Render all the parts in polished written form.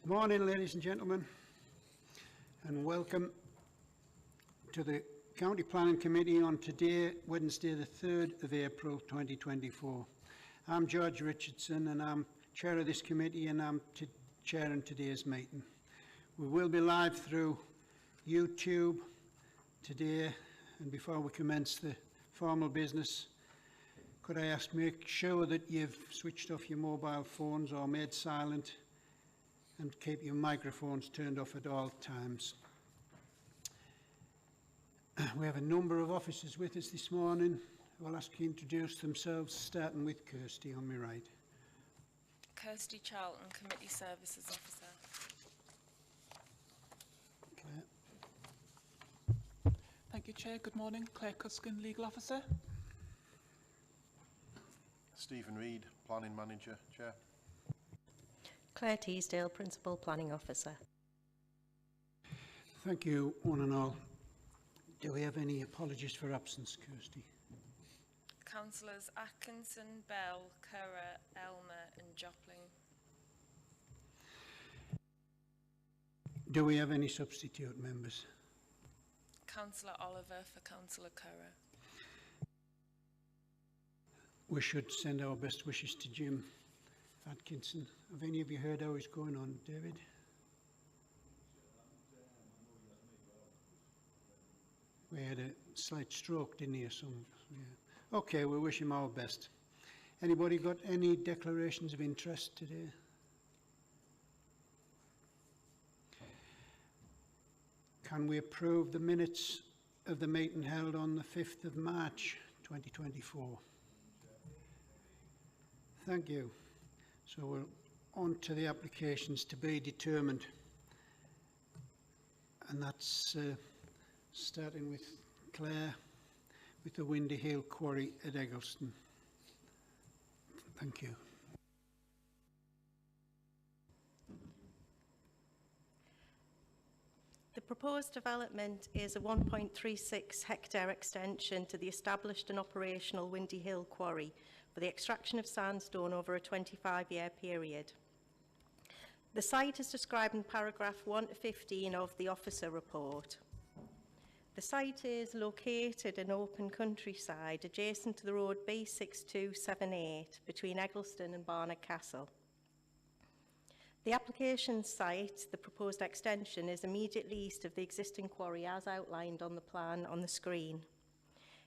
Morning, ladies and gentlemen, and welcome to the County Planning Committee on today, Wednesday the 3rd of April 2024. I'm George Richardson and I'm chair of this committee, and I'm chairing today's meeting. We will be live through YouTube today, and before we commence the formal business, could I ask, make sure that you've switched off your mobile phones or made silent, and keep your microphones turned off at all times. We have a number of officers with us this morning. I'll ask you to introduce themselves, starting with Kirsty on my right. Kirsty Charlton, Committee Services Officer. Claire. Thank you, Chair. Good morning. Claire Cuskin, Legal Officer. Stephen Reid, Planning Manager, Chair. Claire Teasdale, Principal Planning Officer. Thank you, one and all. Do we have any apologies for absence, Kirsty? Councillors Atkinson, Bell, Curra, Elmer and Jopling. Do we have any substitute members? Councillor Oliver for Councillor Curra. We should send our best wishes to Jim Atkinson. Have any of you heard how he's going on, David? We had a slight stroke, didn't he, or something? Yeah. Okay, we wish him our best. Anybody got any declarations of interest today? Can we approve the minutes of the meeting held on the 5th of March 2024? Thank you. So we're on to the applications to be determined, and that's starting with Claire with the Windy Hill Quarry at Eggleston. Thank you. The proposed development is a 1.36 hectare extension to the established and operational Windy Hill Quarry for the extraction of sandstone over a 25-year period. The site is described in paragraph 1 to 15 of the officer report. The site is located in open countryside adjacent to the road B6278 between Eggleston and Barnard Castle. The application site, the proposed extension, is immediately east of the existing quarry as outlined on the plan on the screen.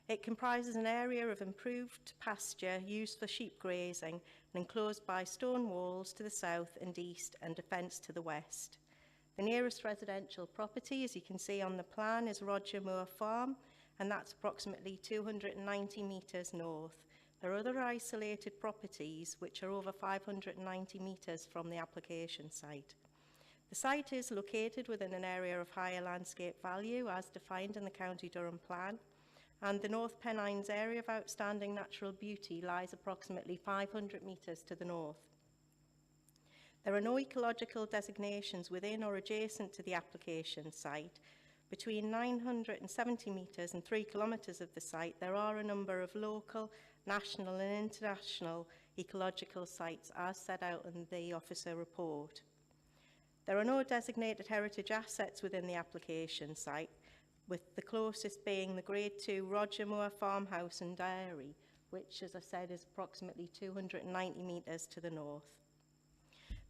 It comprises an area of improved pasture used for sheep grazing and enclosed by stone walls to the south and east and a fence to the west. The nearest residential property, as you can see on the plan, is Roger Moore Farm, and that's approximately 290 metres north. There are other isolated properties which are over 590 metres from the application site. The site is located within an area of higher landscape value as defined in the County Durham Plan, and the North Pennines area of outstanding natural beauty lies approximately 500 metres to the north. There are no ecological designations within or adjacent to the application site. Between 970 metres and 3 kilometres of the site, there are a number of local, national and international ecological sites as set out in the officer report. There are no designated heritage assets within the application site, with the closest being the Grade 2 Roger Moore Farmhouse and Dairy, which, as I said, is approximately 290 metres to the north.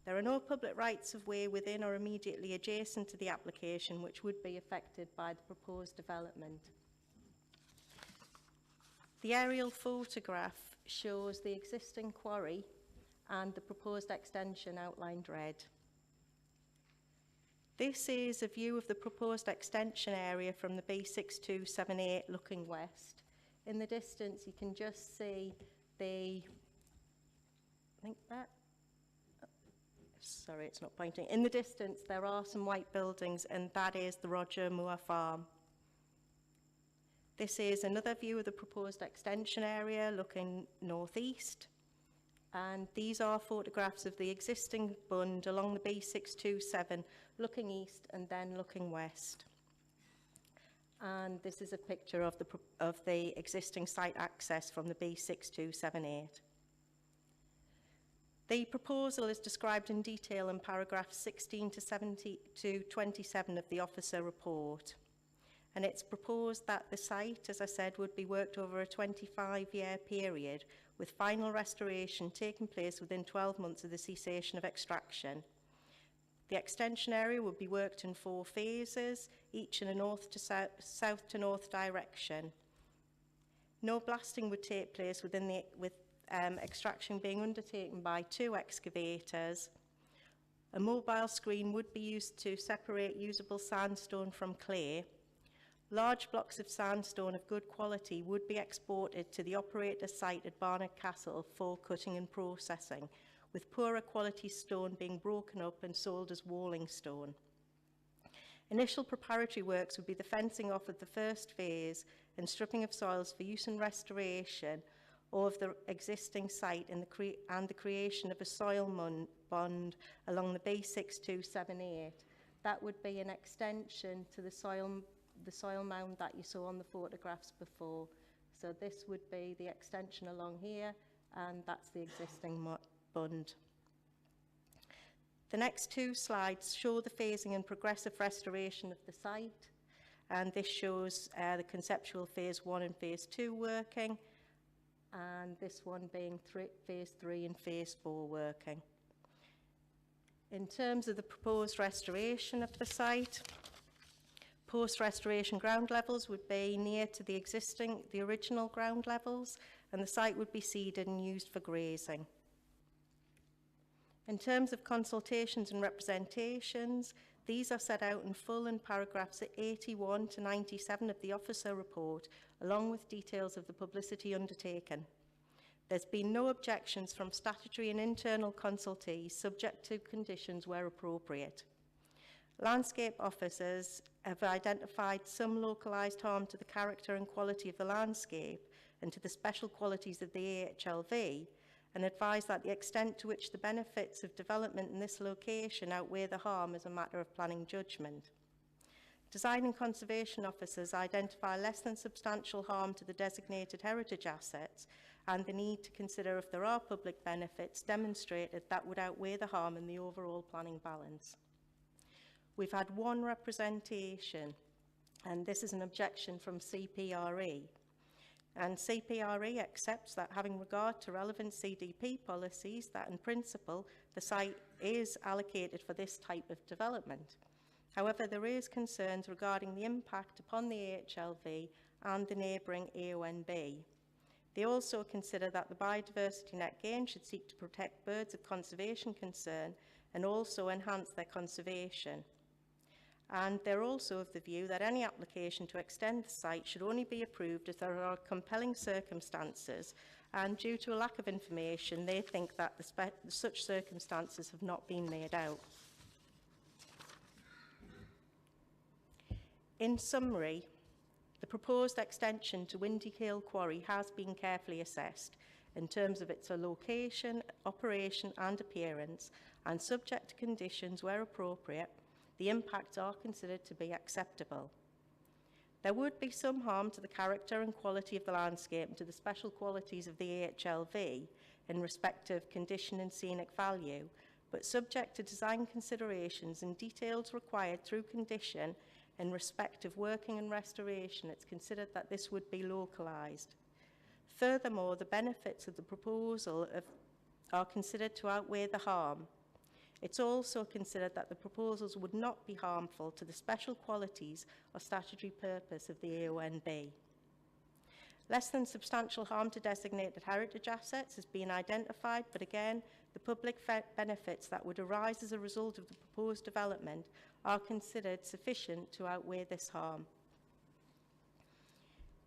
There are no public rights of way within or immediately adjacent to the application which would be affected by the proposed development. The aerial photograph shows the existing quarry and the proposed extension outlined red. This is a view of the proposed extension area from the B6278 looking west. In the distance you can just see sorry, it's not pointing. In the distance, there are some white buildings, and that is the Roger Moore Farm. This is another view of the proposed extension area looking northeast. And these are photographs of the existing bund along the B627, looking east and then looking west. And this is a picture of the existing site access from the B6278. The proposal is described in detail in paragraphs 16 to 27 of the officer report. And it's proposed that the site, as I said, would be worked over a 25-year period, with final restoration taking place within 12 months of the cessation of extraction. The extension area would be worked in 4 phases, each in a north to south to north direction. No blasting would take place with extraction being undertaken by 2 excavators. A mobile screen would be used to separate usable sandstone from clay. Large blocks of sandstone of good quality would be exported to the operator's site at Barnard Castle for cutting and processing, with poorer quality stone being broken up and sold as walling stone. Initial preparatory works would be the fencing off of the first phase and stripping of soils for use and restoration of the existing site and the creation of a soil bond along the B6278. That would be an extension to the soil mound that you saw on the photographs before. So this would be the extension along here, and that's the existing bund. The next 2 slides show the phasing and progressive restoration of the site, and this shows the conceptual phase 1 and phase 2 working, and this one being phase 3 and phase 4 working. In terms of the proposed restoration of the site, post-restoration ground levels would be near to the original ground levels, and the site would be seeded and used for grazing. In terms of consultations and representations, these are set out in full in paragraphs 81 to 97 of the officer report, along with details of the publicity undertaken. There's been no objections from statutory and internal consultees, subject to conditions where appropriate. Landscape officers have identified some localised harm to the character and quality of the landscape and to the special qualities of the AHLV, and advise that the extent to which the benefits of development in this location outweigh the harm is a matter of planning judgment. Design and conservation officers identify less than substantial harm to the designated heritage assets, and the need to consider if there are public benefits demonstrated that would outweigh the harm in the overall planning balance. We've had 1 representation, and this is an objection from CPRE. And CPRE accepts that, having regard to relevant CDP policies, that in principle the site is allocated for this type of development. However, there is concerns regarding the impact upon the AHLV and the neighbouring AONB. They also consider that the biodiversity net gain should seek to protect birds of conservation concern and also enhance their conservation. And they're also of the view that any application to extend the site should only be approved if there are compelling circumstances, and due to a lack of information, they think that such circumstances have not been made out. In summary, the proposed extension to Windy Hill Quarry has been carefully assessed in terms of its location, operation and appearance, and subject to conditions where appropriate, the impacts are considered to be acceptable. There would be some harm to the character and quality of the landscape and to the special qualities of the AHLV in respect of condition and scenic value, but subject to design considerations and details required through condition in respect of working and restoration, it's considered that this would be localised. Furthermore, the benefits of the proposal are considered to outweigh the harm. It's also considered that the proposals would not be harmful to the special qualities or statutory purpose of the AONB. Less than substantial harm to designated heritage assets has been identified, but again, the public benefits that would arise as a result of the proposed development are considered sufficient to outweigh this harm.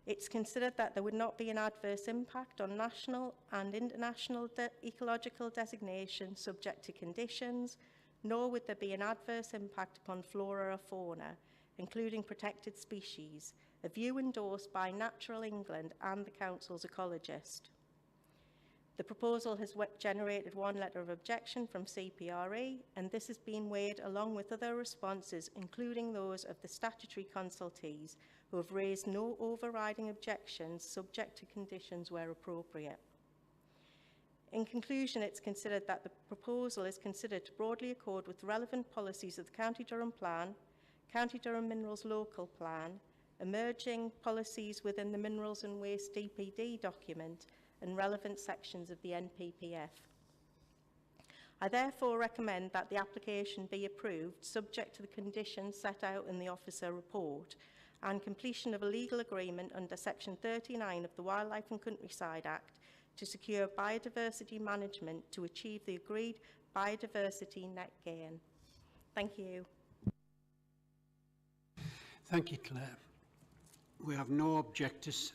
It's considered that there would not be an adverse impact on national and international ecological designation subject to conditions, nor would there be an adverse impact upon flora or fauna, including protected species, a view endorsed by Natural England and the Council's ecologist. The proposal has generated 1 letter of objection from CPRE, and this has been weighed along with other responses, including those of the statutory consultees, who have raised no overriding objections subject to conditions where appropriate. In conclusion, it's considered that the proposal is considered to broadly accord with relevant policies of the County Durham Plan, County Durham Minerals Local Plan, emerging policies within the Minerals and Waste DPD document, and relevant sections of the NPPF. I therefore recommend that the application be approved, subject to the conditions set out in the officer report, and completion of a legal agreement under Section 39 of the Wildlife and Countryside Act to secure biodiversity management to achieve the agreed biodiversity net gain. Thank you. Thank you, Claire. We have no objectors,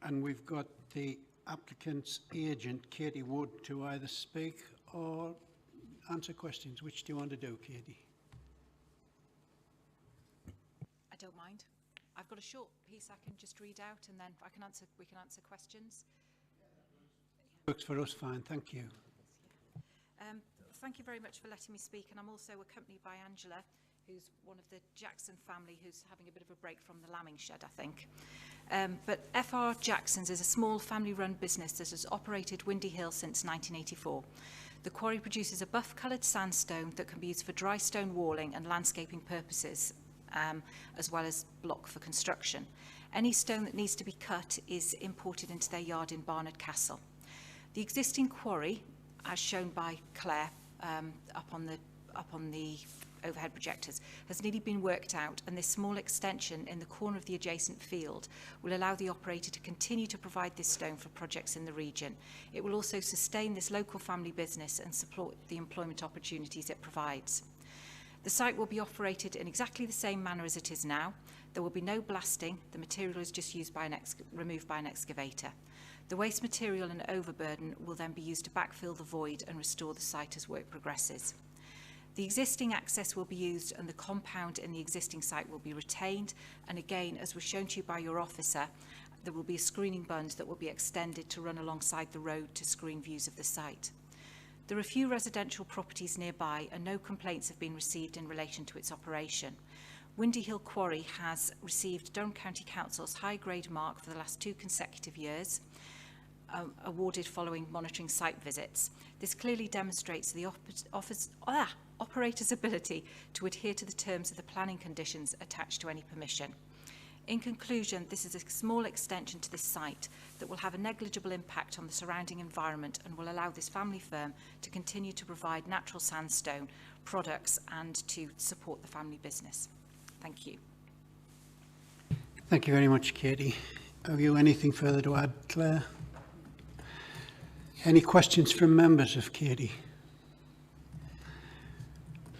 and we've got the applicant's agent, Katie Wood, to either speak or answer questions. Which do you want to do, Katie? I don't mind. I've got a short piece I can just read out, and then we can answer questions. Works for us fine, thank you. Thank you very much for letting me speak, and I'm also accompanied by Angela, who's one of the Jackson family who's having a bit of a break from the lambing shed, I think. But FR Jackson's is a small family-run business that has operated Windy Hill since 1984. The quarry produces a buff-coloured sandstone that can be used for dry stone walling and landscaping purposes, as well as block for construction. Any stone that needs to be cut is imported into their yard in Barnard Castle. The existing quarry, as shown by Claire up on the overhead projectors, has nearly been worked out, and this small extension in the corner of the adjacent field will allow the operator to continue to provide this stone for projects in the region. It will also sustain this local family business and support the employment opportunities it provides. The site will be operated in exactly the same manner as it is now. There will be no blasting. The material is just used by removed by an excavator. The waste material and overburden will then be used to backfill the void and restore the site as work progresses. The existing access will be used, and the compound in the existing site will be retained. And again, as was shown to you by your officer, there will be a screening bund that will be extended to run alongside the road to screen views of the site. There are few residential properties nearby, and no complaints have been received in relation to its operation. Windy Hill Quarry has received Durham County Council's high grade mark for the last 2 consecutive years, awarded following monitoring site visits. This clearly demonstrates the operator's ability to adhere to the terms of the planning conditions attached to any permission. In conclusion, this is a small extension to this site that will have a negligible impact on the surrounding environment and will allow this family firm to continue to provide natural sandstone products and to support the family business. Thank you. Thank you very much, Katie. Have you anything further to add, Claire? Any questions from members of Katie?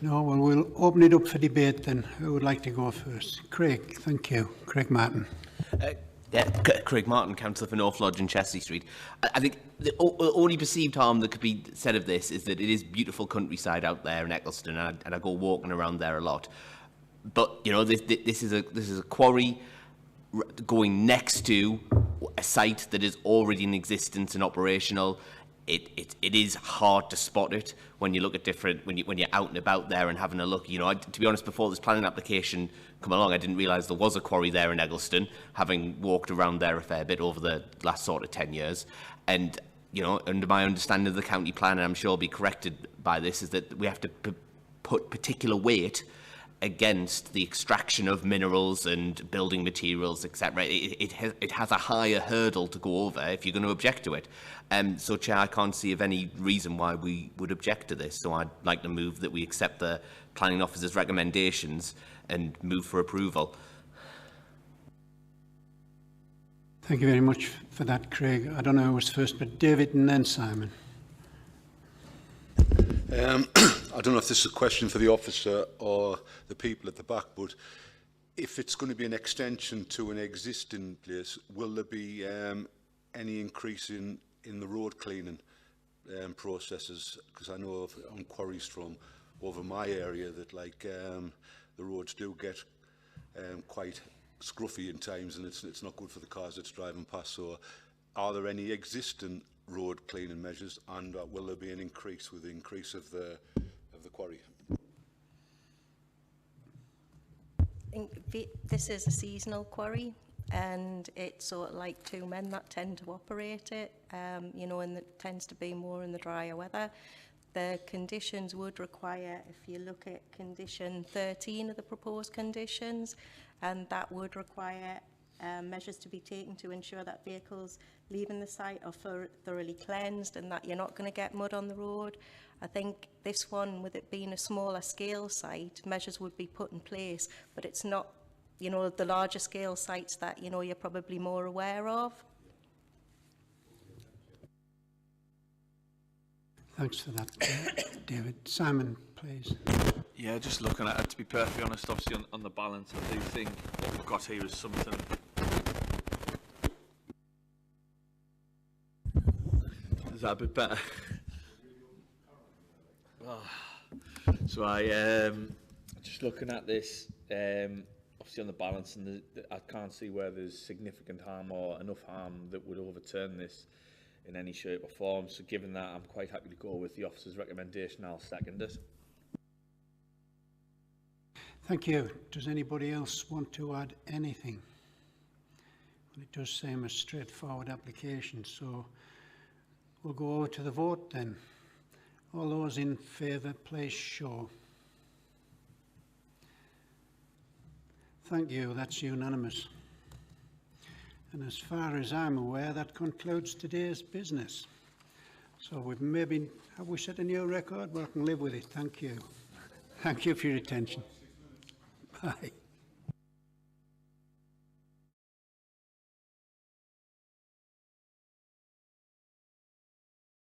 No, well, we'll open it up for debate then. Who would like to go first? Craig, thank you. Craig Martin. Craig Martin, Councillor for North Lodge and Chelsea Street. I think the only perceived harm that could be said of this is that it is beautiful countryside out there in Eccleston, and I go walking around there a lot. But you know, this is a quarry going next to a site that is already in existence and operational. It is hard to spot it when you look at when you're out and about there and having a look. You know, to be honest, before this planning application come along, I didn't realise there was a quarry there in Eggleston, having walked around there a fair bit over the last sort of 10 years. And you know, under my understanding of the county plan, and I'm sure I'll be corrected by this, is that we have to put particular weight against the extraction of minerals and building materials, etc. It has a higher hurdle to go over if you're going to object to it. So, Chair, I can't see of any reason why we would object to this. So I'd like to move that we accept the Planning Officer's recommendations and move for approval. Thank you very much for that, Craig. I don't know who was first, but David and then Simon. I don't know if this is a question for the officer or the people at the back, but if it's going to be an extension to an existing place, will there be any increase in the road cleaning processes? Because I know of on quarries from over my area that the roads do get quite scruffy in times, and it's not good for the cars that's driving past. So are there any existing road cleaning measures, and will there be an increase with the increase of the quarry? This is a seasonal quarry, and it's sort of like two men that tend to operate it, you know, and it tends to be more in the drier weather. The conditions would require, if you look at condition 13 of the proposed conditions, and that would require measures to be taken to ensure that vehicles leaving the site are thoroughly cleansed and that you're not going to get mud on the road. I think this one, with it being a smaller scale site, measures would be put in place, but it's not, you know, the larger scale sites that, you know, you're probably more aware of. Thanks for that, David. Simon, please. Yeah, just looking at it, to be perfectly honest, obviously on the balance, I do think what we've got here is something. Is that a bit better? So just looking at this, obviously on the balance, and I can't see where there's significant harm or enough harm that would overturn this in any shape or form. So given that, I'm quite happy to go with the officer's recommendation. I'll second it. Thank you. Does anybody else want to add anything? Well, it does seem a straightforward application, so we'll go over to the vote then. All those in favour, please show. Thank you, that's unanimous. And as far as I'm aware, that concludes today's business. So have we set a new record? Well, I can live with it. Thank you. Thank you for your attention. Bye.